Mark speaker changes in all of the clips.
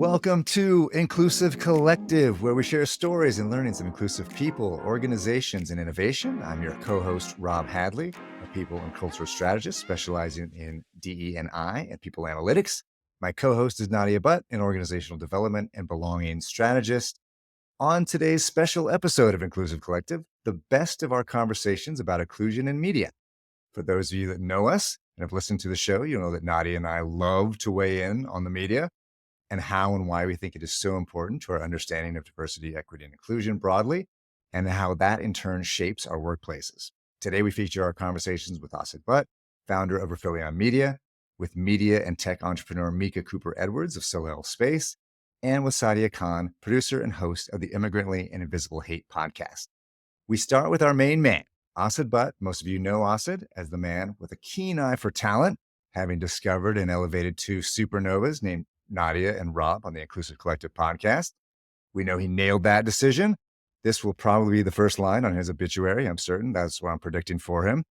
Speaker 1: Welcome to Inclusive Collective, where we share stories and learnings of inclusive people, organizations, and innovation. I'm your co-host, Rob Hadley, a people and cultural strategist specializing in DE&I and people analytics. My co-host is Nadia an organizational development and belonging strategist. On today's special episode of Inclusive Collective, the best of our conversations about inclusion in media. For those of you that know us and have listened to the show, you know that Nadia and I love to weigh in on the media and how and why we think it is so important to our understanding of diversity, equity, and inclusion broadly, and how that in turn shapes our workplaces. Today, we feature our conversations with Asad, founder of Rifelion Media, with media and tech entrepreneur Micha Cooper-Edwards of Soleil Space, and with Saadia Khan, producer and host of the Immigrantly and Invisible Hate podcast. We start with our main man, Asad Butt. Most of you know Asad as the man with a keen eye for talent, having discovered and elevated two supernovas named Nadia and Rob on the Inclusive Collective podcast. We know he nailed that decision. This will probably be the first line on his obituary, I'm certain. That's what I'm predicting for him.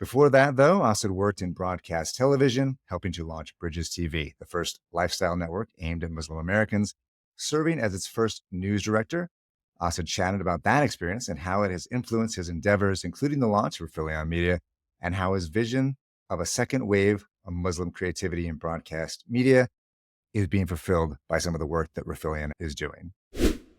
Speaker 1: Before that, though, Asad worked in broadcast television, helping to launch Bridges TV, the first lifestyle network aimed at Muslim Americans, serving as its first news director. Asad chatted about that experience and how it has influenced his endeavors, including the launch of Rifelion Media, and how his vision of a second wave of Muslim creativity in broadcast media is being fulfilled by some of the work that Rifelion is doing.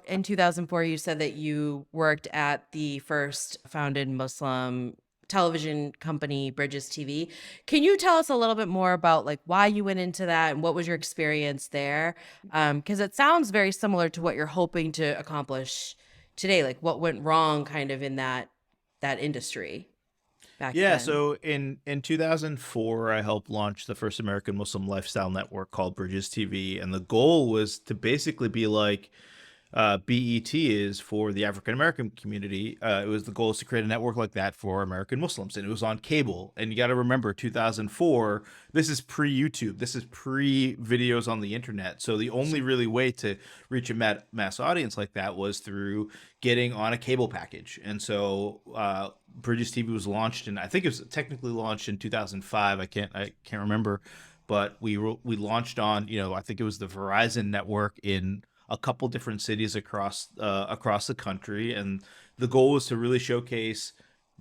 Speaker 2: In 2004, you said that you worked at the first founded Muslim television company, Bridges TV. Can you tell us a little bit more about why you went into that and what was your experience there? Because it sounds very similar to what you're hoping to accomplish today. Like what went wrong kind of in that industry back then?
Speaker 3: So in 2004, I helped launch the first American Muslim lifestyle network called Bridges TV. And the goal was to basically be like BET is for the African American community. The goal is to create a network like that for American Muslims, and it was on cable. And you got to remember, 2004. This is pre-YouTube. This is pre-videos on the internet. So the only really way to reach a mass audience like that was through getting on a cable package. And so Bridges TV was launched, and I think it was technically launched in 2005. I can't remember, but we launched on I think it was the Verizon network in a couple different cities across the country, and the goal was to really showcase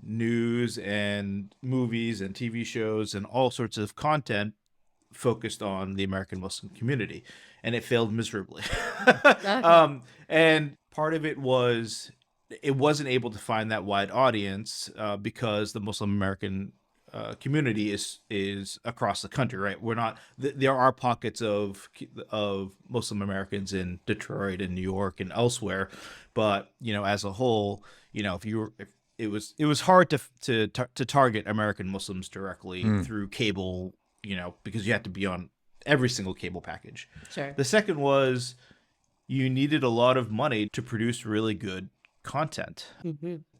Speaker 3: news and movies and TV shows and all sorts of content focused on the American Muslim community, and it failed miserably. And part of it was it wasn't able to find that wide audience because the Muslim American community is across the country, right? We're not. There are pockets of Muslim Americans in Detroit and New York and elsewhere, but as a whole, it was hard to target American Muslims directly through cable, because you had to be on every single cable package.
Speaker 2: Sure.
Speaker 3: The second was you needed a lot of money to produce really good content,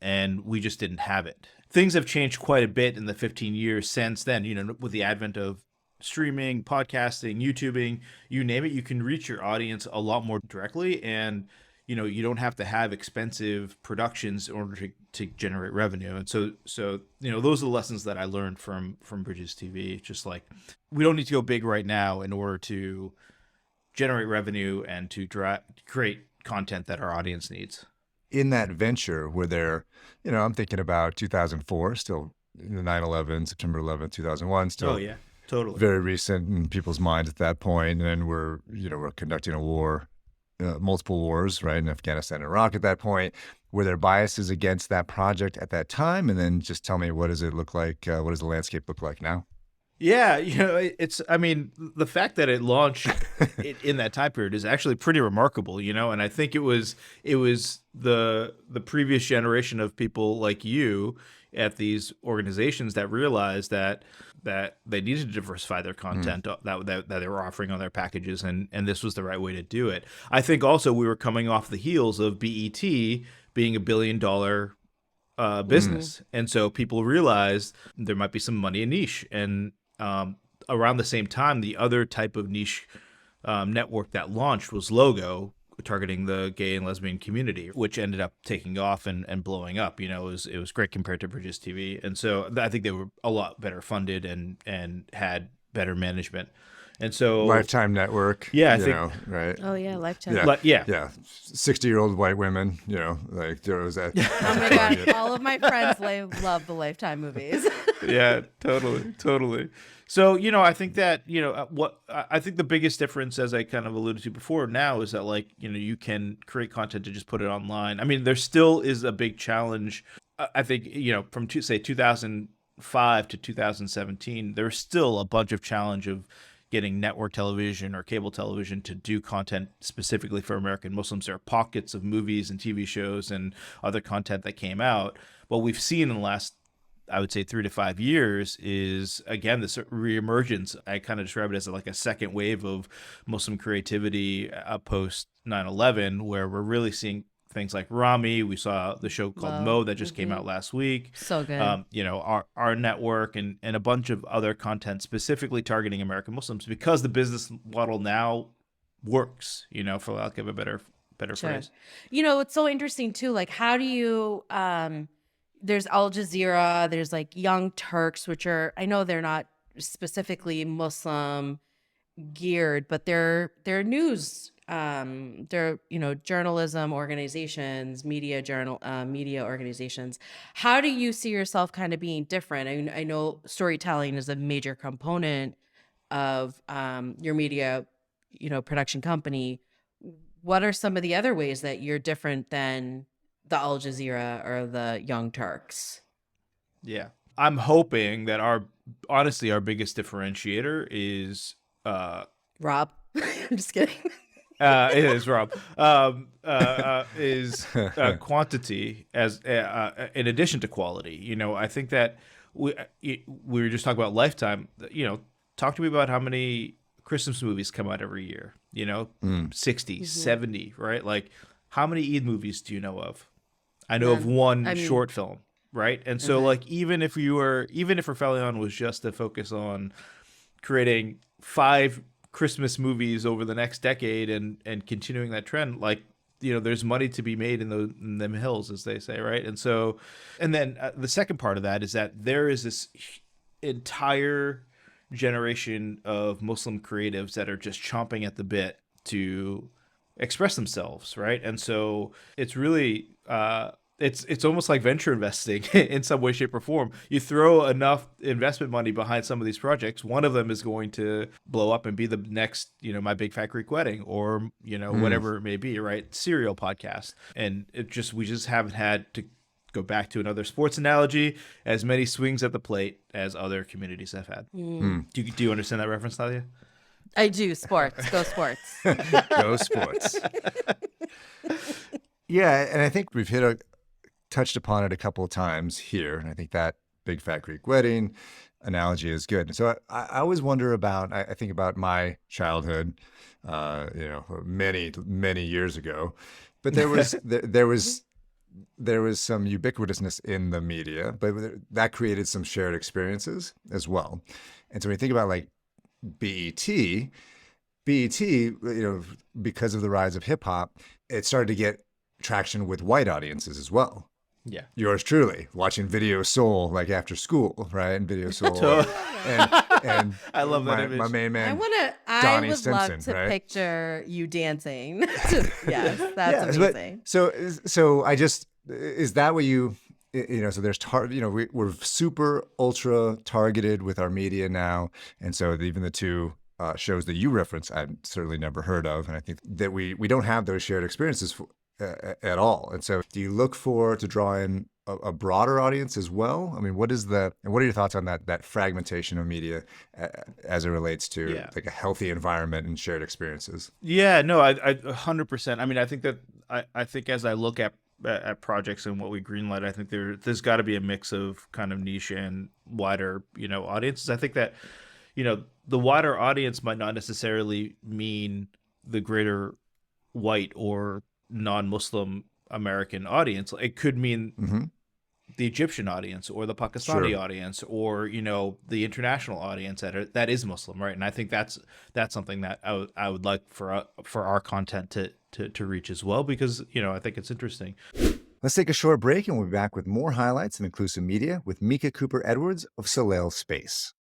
Speaker 3: and we just didn't have it. Things have changed quite a bit in the 15 years since then, with the advent of streaming, podcasting, YouTubing, you name it. You can reach your audience a lot more directly, and you don't have to have expensive productions in order to generate revenue. And so those are the lessons that I learned from Bridges TV. Just like, we don't need to go big right now in order to generate revenue and to create content that our audience needs.
Speaker 1: In that venture, were there, I'm thinking about 2004, still 9/11, September 11th, 2001, still.
Speaker 3: Oh yeah, totally.
Speaker 1: Very recent in people's minds at that point. And then we're conducting a war, multiple wars, right, in Afghanistan and Iraq at that point. Were there biases against that project at that time? And then just tell me, what does it look like? What does the landscape look like now?
Speaker 3: Yeah, the fact that it launched in that time period is actually pretty remarkable, and I think it was the previous generation of people like you at these organizations that realized that they needed to diversify their content that they were offering on their packages, and this was the right way to do it. I think also we were coming off the heels of BET being $1 billion business, and so people realized there might be some money in niche, and around the same time, the other type of niche network that launched was Logo, targeting the gay and lesbian community, which ended up taking off and blowing up. It was great compared to Bridges TV, and so I think they were a lot better funded and had better management. And so
Speaker 1: Lifetime Network.
Speaker 3: Yeah, I
Speaker 1: you
Speaker 3: think
Speaker 1: know, right.
Speaker 2: Oh yeah, Lifetime.
Speaker 1: Yeah.
Speaker 3: yeah.
Speaker 1: Yeah. 60-year-old white women, you know, like there was that.
Speaker 2: Oh my god, all of my friends love the Lifetime movies.
Speaker 3: Yeah, totally. So, you know, I think that, you know, I think the biggest difference, as I kind of alluded to before now, is that, like, you know, you can create content to just put it online. I mean, there still is a big challenge. I think, you know, from say 2005 to 2017, there's still a bunch of challenge of getting network television or cable television to do content specifically for American Muslims. There are pockets of movies and TV shows and other content that came out. What we've seen in the last, I would say, 3 to 5 years is, again, this reemergence. I kind of describe it as like a second wave of Muslim creativity post 9/11, where we're really seeing things like Rami. We saw the show called
Speaker 2: Love.
Speaker 3: Mo that just came out last week.
Speaker 2: So good.
Speaker 3: You know, our network and a bunch of other content specifically targeting American Muslims, because the business model now works, you know, for lack of a better
Speaker 2: Sure.
Speaker 3: phrase.
Speaker 2: You know, it's so interesting too. Like, how do you? There's Al Jazeera. There's like Young Turks, which are, I know they're not specifically Muslim geared, but they're news. They're, you know, journalism organizations, media organizations. How do you see yourself kind of being different? I know storytelling is a major component of your media, you know, production company. What are some of the other ways that you're different than the Al Jazeera or the Young Turks?
Speaker 3: Yeah. I'm hoping that honestly, our biggest differentiator is
Speaker 2: Rob. I'm just kidding.
Speaker 3: it is Rob. Is quantity as in addition to quality. You know, I think that we were just talking about Lifetime. You know, talk to me about how many Christmas movies come out every year. You know, 60, 70, right? Like, how many Eid movies do you know of? I know of one short film, right? And so, like, even if Rifelion was just to focus on creating 5 Christmas movies over the next decade and continuing that trend, like, you know, there's money to be made in them hills, as they say, right? And so, and then the second part of that is that there is this entire generation of Muslim creatives that are just chomping at the bit to express themselves, right? And so it's really it's almost like venture investing in some way, shape, or form. You throw enough investment money behind some of these projects, one of them is going to blow up and be the next, you know, My Big Fat Greek Wedding, or, you know, whatever it may be, right? Serial podcast. And we just haven't had, to go back to another sports analogy, as many swings at the plate as other communities have had. Do you understand that reference, Nadia?
Speaker 2: I do. Sports. Go sports.
Speaker 1: Go sports. Yeah, and I think we've touched upon it a couple of times here, and I think that Big Fat Greek Wedding analogy is good. So I always wonder about, I think about my childhood, you know, many years ago, but there was there was some ubiquitousness in the media, but that created some shared experiences as well. And so when you think about like BET, you know, because of the rise of hip hop, it started to get traction with white audiences as well.
Speaker 3: Yeah.
Speaker 1: Yours truly, watching Video Soul like after school, right? And Video Soul. and
Speaker 3: I love that image.
Speaker 1: My main man,
Speaker 2: I
Speaker 1: Donnie
Speaker 2: would
Speaker 1: Simpson,
Speaker 2: love to
Speaker 1: right?
Speaker 2: picture you dancing. Yes, that's amazing.
Speaker 1: So I just, is that what you know, so there's, you know, we're super ultra targeted with our media now. And so even the two shows that you reference, I've certainly never heard of. And I think that we don't have those shared experiences at all. And so do you look to draw in a broader audience as well? I mean, what are your thoughts on that fragmentation of media as it relates to like a healthy environment and shared experiences?
Speaker 3: Yeah, no, I 100%. I mean, I think that I think as I look at projects and what we greenlight, I think there's got to be a mix of kind of niche and wider, you know, audiences. I think that, you know, the wider audience might not necessarily mean the greater white or non-Muslim American audience. It could mean the Egyptian audience or the Pakistani audience, or, you know, the international audience that is Muslim, right? And I think that's something that I would like for our content to reach as well, because, you know, I think it's interesting.
Speaker 1: Let's take a short break, and we'll be back with more highlights of inclusive media with Micha Cooper Edwards of Soleil Space.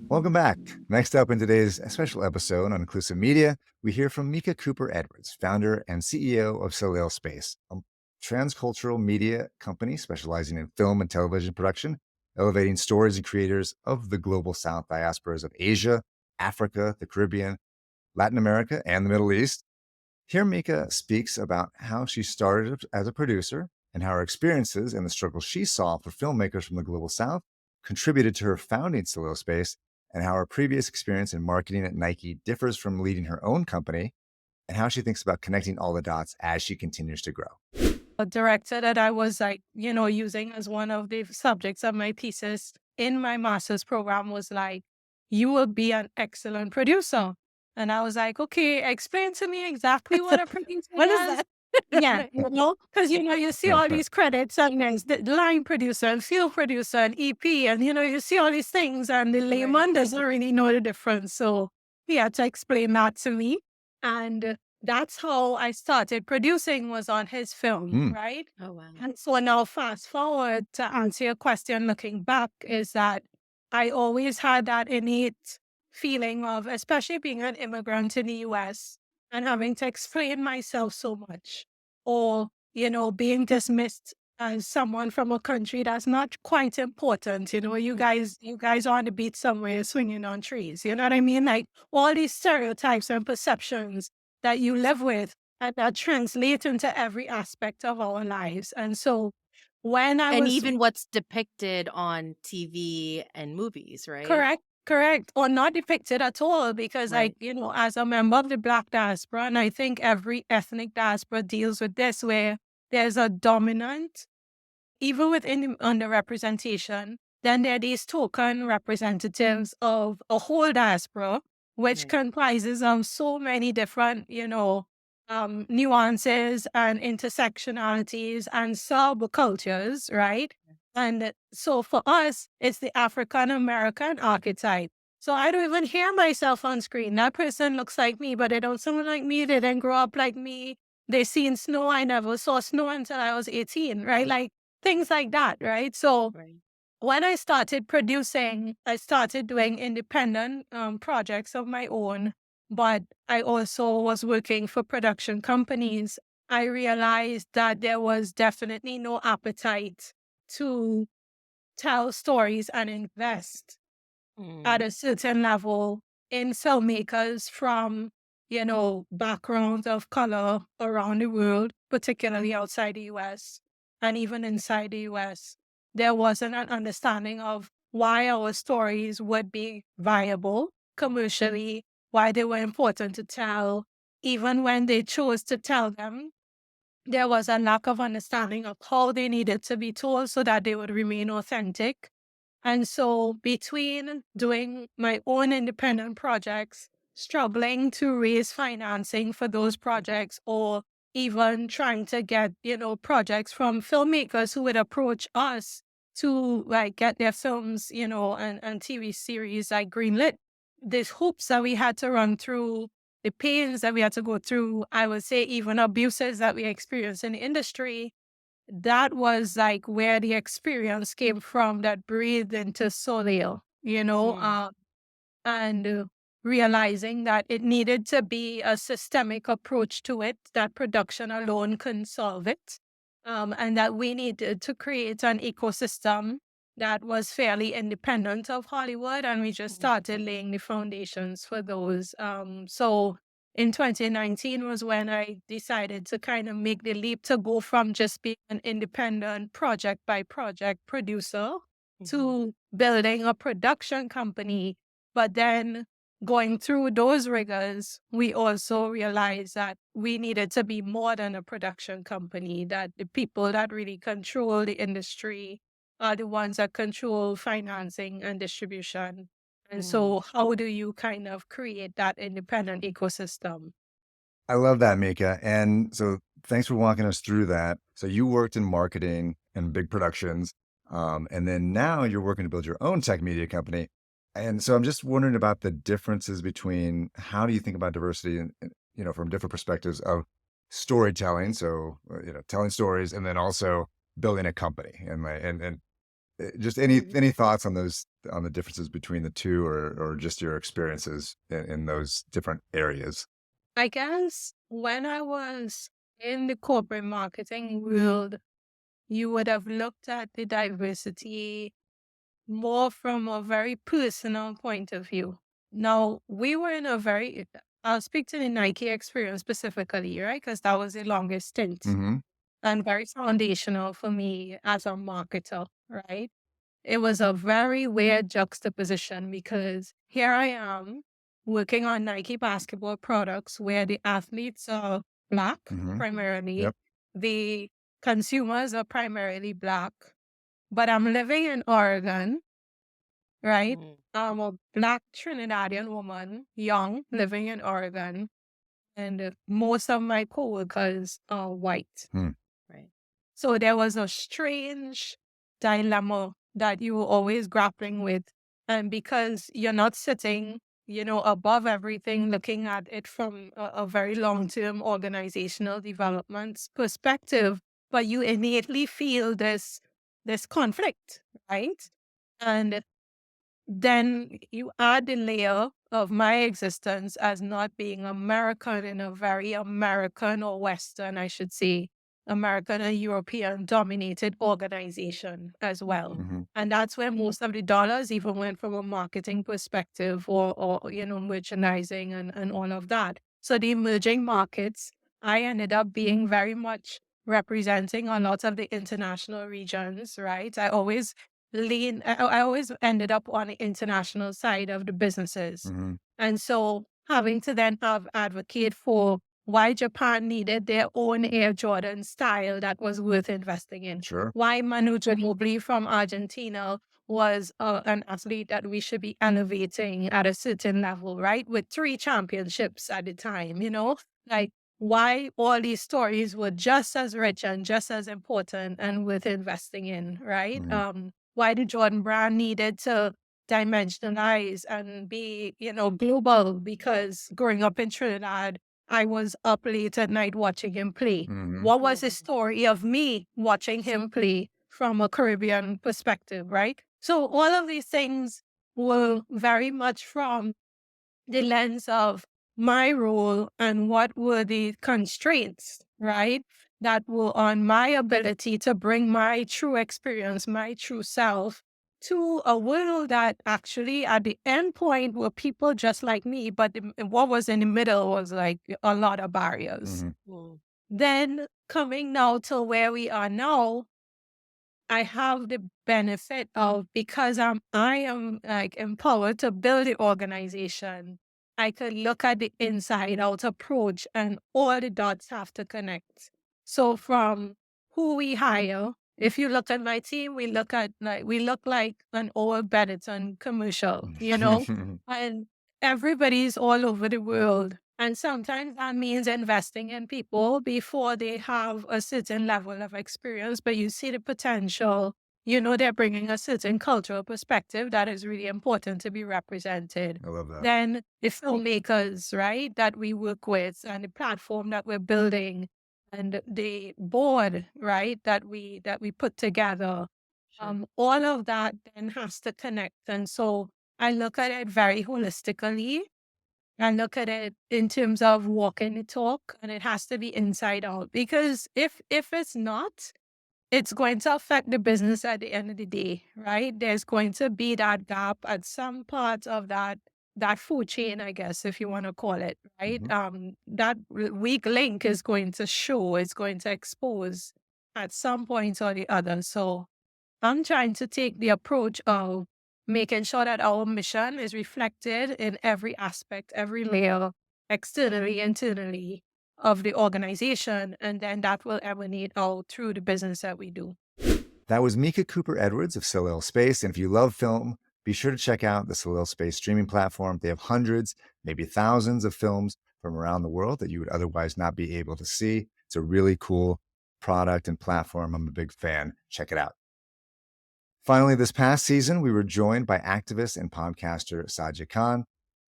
Speaker 1: Welcome back. Next up in today's special episode on inclusive media, we hear from Micha Cooper-Edwards, founder and CEO of Soleil Space, a transcultural media company specializing in film and television production, elevating stories and creators of the global South diasporas of Asia, Africa, the Caribbean, Latin America, and the Middle East. Here, Micha speaks about how she started as a producer and how her experiences and the struggles she saw for filmmakers from the global South contributed to her founding Soleil Space, and how her previous experience in marketing at Nike differs from leading her own company, and how she thinks about connecting all the dots as she continues to grow.
Speaker 4: A director that I was using as one of the subjects of my thesis in my master's program was like, you will be an excellent producer. And I was like, okay, explain to me exactly what a producer
Speaker 2: What is
Speaker 4: is.
Speaker 2: that?
Speaker 4: Yeah, because, you see all these credits and there's the line producer and field producer and EP and, you see all these things and the layman doesn't really know the difference. So he had to explain that to me. And that's how I started producing, was on his film, right?
Speaker 2: Oh, wow.
Speaker 4: And so now fast forward to answer your question, looking back, is that I always had that innate feeling of, especially being an immigrant in the US and having to explain myself so much, or, being dismissed as someone from a country that's not quite important. You guys are on the beach somewhere swinging on trees. You know what I mean? Like all these stereotypes and perceptions that you live with and that translate into every aspect of our lives. And so when I
Speaker 2: And
Speaker 4: was
Speaker 2: even what's depicted on TV and movies, right?
Speaker 4: correct, or not depicted at all, because
Speaker 2: Right.
Speaker 4: as a member of the Black diaspora, and I think every ethnic diaspora deals with this, where there's a dominant, even within the underrepresentation, then there are these token representatives of a whole diaspora, which
Speaker 2: Right.
Speaker 4: comprises of so many different, nuances and intersectionalities and subcultures, right? And so for us, it's the African American archetype. So I don't even hear myself on screen. That person looks like me, but they don't sound like me. They didn't grow up like me. They seen snow. I never saw snow until I was 18, right? Like things like that, right? So
Speaker 2: Right.
Speaker 4: when I started producing, I started doing independent projects of my own, but I also was working for production companies. I realized that there was definitely no appetite to tell stories and invest at a certain level in filmmakers from, backgrounds of color around the world, particularly outside the US and even inside the US. There wasn't an understanding of why our stories would be viable commercially, why they were important to tell. Even when they chose to tell them, there was a lack of understanding of how they needed to be told so that they would remain authentic. And so between doing my own independent projects, struggling to raise financing for those projects, or even trying to get, projects from filmmakers who would approach us to like get their films, and TV series like greenlit, these hoops that we had to run through, the pains that we had to go through, I would say even abuses that we experienced in the industry, that was like where the experience came from that breathed into Soleil, and realizing that it needed to be a systemic approach to it, that production alone couldn't solve it, and that we needed to create an ecosystem that was fairly independent of Hollywood, and we just started laying the foundations for those. So in 2019 was when I decided to kind of make the leap to go from just being an independent project by project producer to building a production company. But then going through those rigors, we also realized that we needed to be more than a production company, that the people that really control the industry are the ones that control financing and distribution. And so how do you kind of create that independent ecosystem?
Speaker 1: I love that, Micha. And so thanks for walking us through that. So you worked in marketing and big productions, and then now you're working to build your own tech media company. And so I'm just wondering about the differences between how do you think about diversity and from different perspectives of storytelling. So, telling stories and then also building a company and Just any thoughts on those, on the differences between the two, or just your experiences in those different areas?
Speaker 4: I guess when I was in the corporate marketing world, you would have looked at the diversity more from a very personal point of view. Now, we were in a very, I'll speak to the Nike experience specifically, right? Because that was the longest stint
Speaker 1: Mm-hmm.
Speaker 4: and very foundational for me as a marketer, right? It was a very weird juxtaposition because here I am working on Nike basketball products where the athletes are Black
Speaker 1: Mm-hmm.
Speaker 4: primarily,
Speaker 1: Yep.
Speaker 4: the consumers are primarily Black, but I'm living in Oregon, right?
Speaker 2: Mm,
Speaker 4: I'm a Black Trinidadian woman, young, living in Oregon, and most of my coworkers are white.
Speaker 1: Hmm.
Speaker 2: right.
Speaker 4: So there was a strange dilemma that you were always grappling with. And because you're not sitting, above everything, looking at it from a very long-term organizational development perspective, but you innately feel this conflict, right? And then you add the layer of my existence as not being American in a very American or Western, I should say, American and European dominated organization as well.
Speaker 2: Mhm.
Speaker 1: Mm-hmm.
Speaker 4: And that's where most of the dollars even went from a marketing perspective or merchandising and all of that. So the emerging markets, I ended up being very much representing a lot of the international regions, right? I always ended up on the international side of the businesses.
Speaker 1: Mm-hmm.
Speaker 4: And so having to then advocate for why Japan needed their own Air Jordan style that was worth investing in.
Speaker 1: Sure.
Speaker 4: Why Manu Ginobili from Argentina was an athlete that we should be elevating at a certain level, right? With 3 championships at the time, like why all these stories were just as rich and just as important and worth investing in, right?
Speaker 1: Mm-hmm.
Speaker 4: Why the Jordan brand needed to dimensionalize and be, global, because growing up in Trinidad, I was up late at night watching him play.
Speaker 1: Mm-hmm.
Speaker 4: What was the story of me watching him play from a Caribbean perspective, right? So all of these things were very much from the lens of my role and what were the constraints, right? That were on my ability to bring my true experience, my true self to a world that actually at the end point were people just like me, but what was in the middle was like a lot of barriers.
Speaker 1: Mm-hmm.
Speaker 2: Mm,
Speaker 4: Then coming now to where we are now, I have the benefit of, because I am like empowered to build the organization, I could look at the inside out approach and all the dots have to connect. So from who we hire, if you look at my team, we look like an old Benetton commercial, and everybody's all over the world. And sometimes that means investing in people before they have a certain level of experience, but you see the potential. They're bringing a certain cultural perspective that is really important to be represented.
Speaker 1: I love that.
Speaker 4: Then the filmmakers, right, that we work with, and the platform that we're building, and the board, right, that we put together.
Speaker 2: sure.
Speaker 4: All of that then has to connect. And so I look at it very holistically. I look at it in terms of walking the talk, and it has to be inside out, because if it's not, it's going to affect the business at the end of the day, right? There's going to be that gap at some part of that food chain, I guess, if you want to call it, right?
Speaker 1: Mm-hmm.
Speaker 4: That weak link is going to show, it's going to expose at some point or the other. So I'm trying to take the approach of making sure that our mission is reflected in every aspect, every layer, externally, internally of the organization. And then that will emanate out through the business that we do.
Speaker 1: That was Micha Cooper Edwards of Soleil Space. And if you love film, be sure to check out the Soleil Space streaming platform. They have hundreds, maybe thousands of films from around the world that you would otherwise not be able to see. It's a really cool product and platform. I'm a big fan. Check it out. Finally, this past season, we were joined by activist and podcaster Saadia Khan.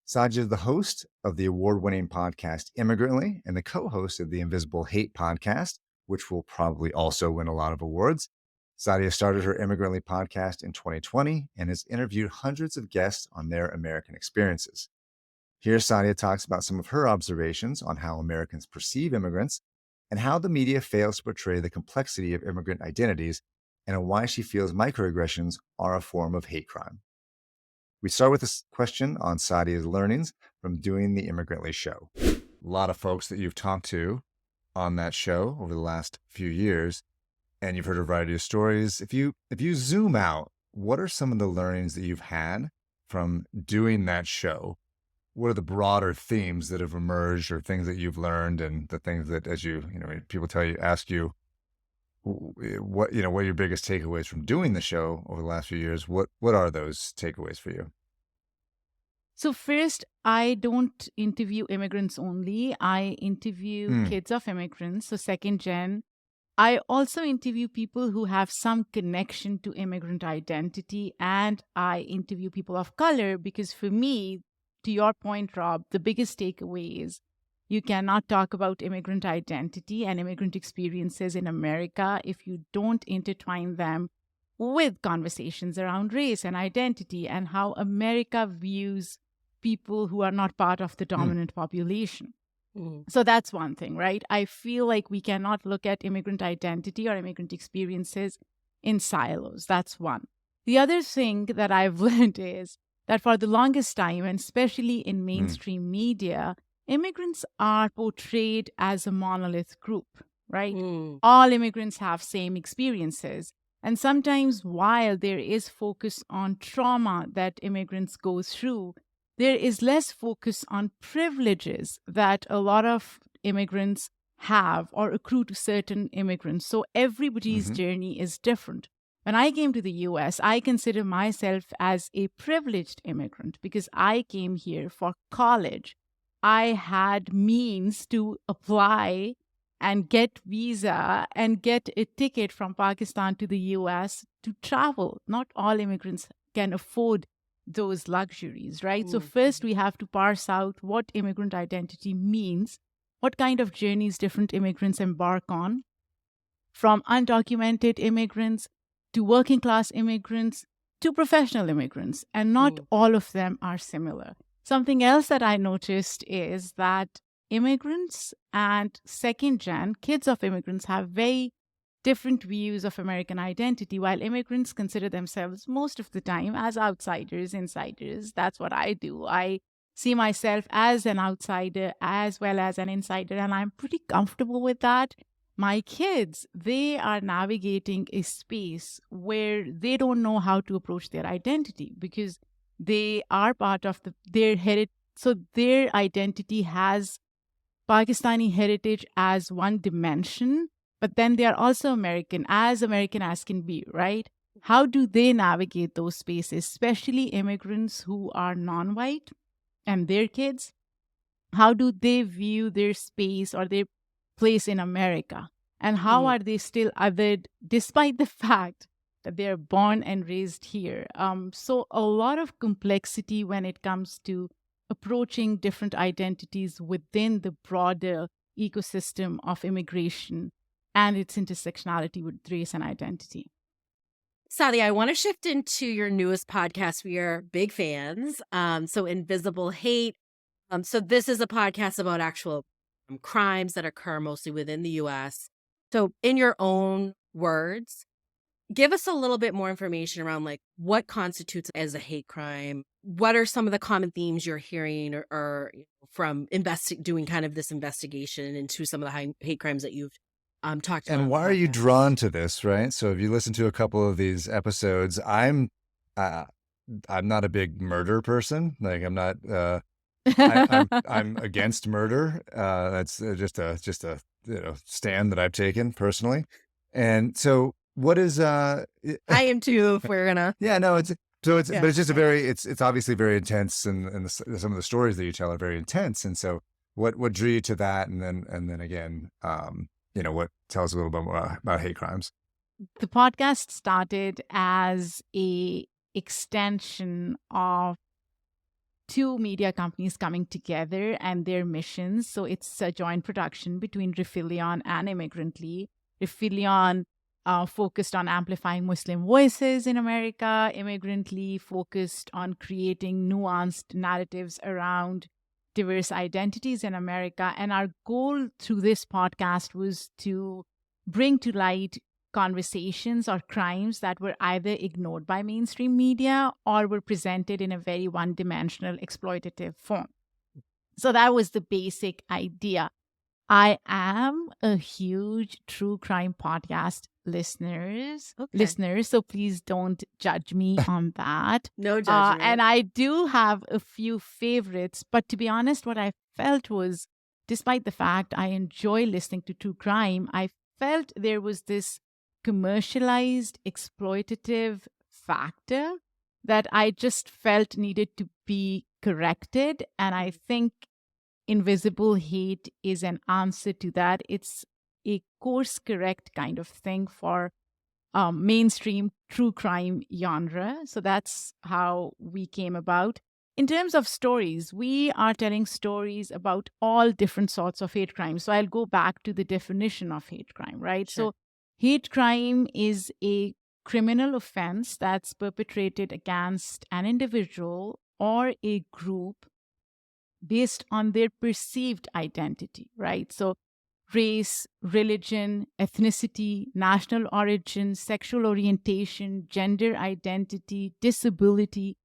Speaker 1: Saadia is the host of the award-winning podcast Immigrantly and the co-host of the Invisible Hate podcast, which will probably also win a lot of awards. Saadia started her Immigrantly podcast in 2020 and has interviewed hundreds of guests on their American experiences. Here, Saadia talks about some of her observations on how Americans perceive immigrants and how the media fails to portray the complexity of immigrant identities and on why she feels microaggressions are a form of hate crime. We start with this question on Saadia's learnings from doing the Immigrantly show. A lot of folks that you've talked to on that show over the last few years, and you've heard a variety of stories. If you zoom out, what are some of the learnings that you've had from doing that show? What are the broader themes that have emerged, or things that you've learned, and the things that, as people ask you, what are your biggest takeaways from doing the show over the last few years? What are those takeaways for you?
Speaker 5: So first, I don't interview immigrants only. I interview kids of immigrants, so second gen. I also interview people who have some connection to immigrant identity, and I interview people of color because for me, to your point, Rob, the biggest takeaway is you cannot talk about immigrant identity and immigrant experiences in America if you don't intertwine them with conversations around race and identity and how America views people who are not part of the dominant population. So that's one thing, right? I feel like we cannot look at immigrant identity or immigrant experiences in silos. That's one. The other thing that I've learned is that for the longest time, and especially in mainstream media, immigrants are portrayed as a monolith group, right? All immigrants have same experiences. And sometimes while there is focus on trauma that immigrants go through, there is less focus on privileges that a lot of immigrants have or accrue to certain immigrants. So everybody's journey is different. When I came to the US, I consider myself as a privileged immigrant because I came here for college. I had means to apply and get visa and get a ticket from Pakistan to the US to travel. Not all immigrants can afford those luxuries, right? So first we have to parse out what immigrant identity means, what kind of journeys different immigrants embark on, from undocumented immigrants to working class immigrants to professional immigrants, and not all of them are similar. Something else that I noticed is that immigrants and second gen, kids of immigrants, have very different views of American identity, while immigrants consider themselves most of the time as outsiders, insiders. That's what I do. I see myself as an outsider as well as an insider, and I'm pretty comfortable with that. My kids, they are navigating a space where they don't know how to approach their identity because they are part of their heritage. So their identity has Pakistani heritage as one dimension, but then they are also American as can be, right? How do they navigate those spaces, especially immigrants who are non-white and their kids? How do they view their space or their place in America? And how are they still othered despite the fact that they are born and raised here? So a lot of complexity when it comes to approaching different identities within the broader ecosystem of immigration and its intersectionality with race and identity.
Speaker 2: Saadia, I want to shift into your newest podcast. We are big fans. So Invisible Hate. So this is a podcast about actual crimes that occur mostly within the U.S. So in your own words, give us a little bit more information around like what constitutes as a hate crime. What are some of the common themes you're hearing or from doing kind of this investigation into some of the hate crimes that you've talked about?
Speaker 1: And why are you drawn to this, right? So if you listen to a couple of these episodes, I'm not a big murder person. Like I'm not. I'm against murder. That's just a stand that I've taken personally. And so, what is
Speaker 2: I am too. If we're gonna,
Speaker 1: but it's just it's obviously very intense, and some of the stories that you tell are very intense. And so, what drew you to that? And then again, what tell us a little bit more about hate crimes?
Speaker 5: The podcast started as a extension of two media companies coming together and their missions. So it's a joint production between Rifelion and Immigrantly. Rifelion focused on amplifying Muslim voices in America, Immigrantly focused on creating nuanced narratives around diverse identities in America. And our goal through this podcast was to bring to light conversations or crimes that were either ignored by mainstream media or were presented in a very one-dimensional exploitative form. So that was the basic idea. I am a huge true crime podcast listener, so please don't judge me on that.
Speaker 2: No judgment.
Speaker 5: And I do have a few favorites, but to be honest, what I felt was, despite the fact I enjoy listening to true crime, I felt there was this commercialized, exploitative factor that I just felt needed to be corrected. And I think Invisible Hate is an answer to that. It's a course correct kind of thing for mainstream true crime genre. So that's how we came about. In terms of stories, we are telling stories about all different sorts of hate crime. So I'll go back to the definition of hate crime, right?
Speaker 2: Sure.
Speaker 5: So hate crime is a criminal offense that's perpetrated against an individual or a group based on their perceived identity, right? So race, religion, ethnicity, national origin, sexual orientation, gender identity, disability.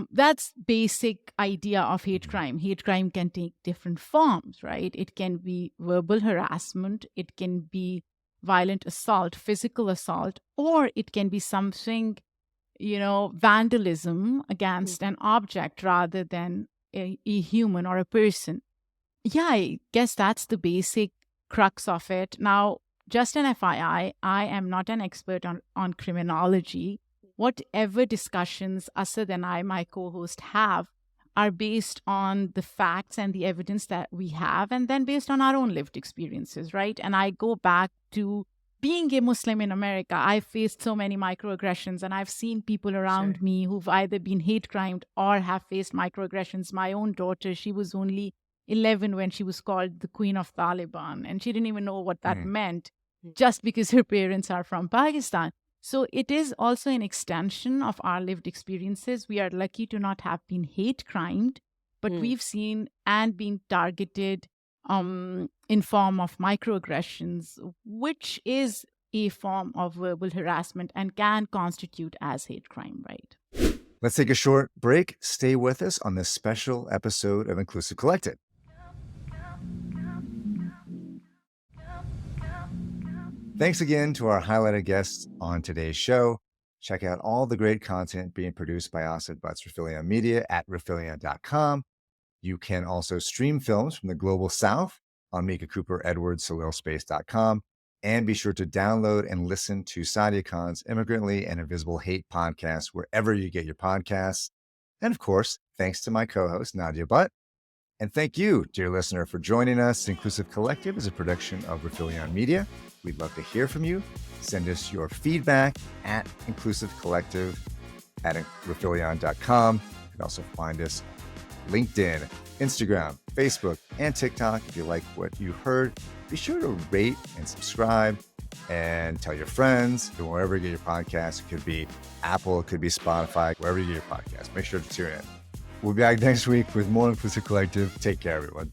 Speaker 5: That's basic idea of hate crime. Hate crime can take different forms, right? It can be verbal harassment, it can be violent assault, physical assault, or it can be something, vandalism against an object rather than a human or a person. Yeah, I guess that's the basic crux of it. Now, just an FYI, I am not an expert on criminology. Whatever discussions Asad and I, my co-host, have are based on the facts and the evidence that we have, and then based on our own lived experiences, right? And I go back to being a Muslim in America. I've faced so many microaggressions, and I've seen people around me who've either been hate crimed or have faced microaggressions. My own daughter, she was only 11 when she was called the Queen of Taliban, and she didn't even know what that meant just because her parents are from Pakistan. So it is also an extension of our lived experiences. We are lucky to not have been hate crimed, but we've seen and been targeted in form of microaggressions, which is a form of verbal harassment and can constitute as hate crime, right?
Speaker 1: Let's take a short break. Stay with us on this special episode of Inclusive Collective. Thanks again to our highlighted guests on today's show. Check out all the great content being produced by Asad Butt's Rifelion Media at Rifelion.com. You can also stream films from the Global South on Micha Cooper Edwards SoleilSpace.com. And be sure to download and listen to Saadia Khan's Immigrantly and Invisible Hate podcast wherever you get your podcasts. And of course, thanks to my co-host, Nadia Butt. And thank you, dear listener, for joining us. Inclusive Collective is a production of Rifelion Media. We'd love to hear from you. Send us your feedback at Inclusive Collective at Rifelion.com. You can also find us LinkedIn, Instagram, Facebook, and TikTok. If you like what you heard, be sure to rate and subscribe and tell your friends. Wherever you get your podcast, it could be Apple, it could be Spotify, wherever you get your podcast. Make sure to tune in. We'll be back next week with more Inclusive Collective. Take care, everyone.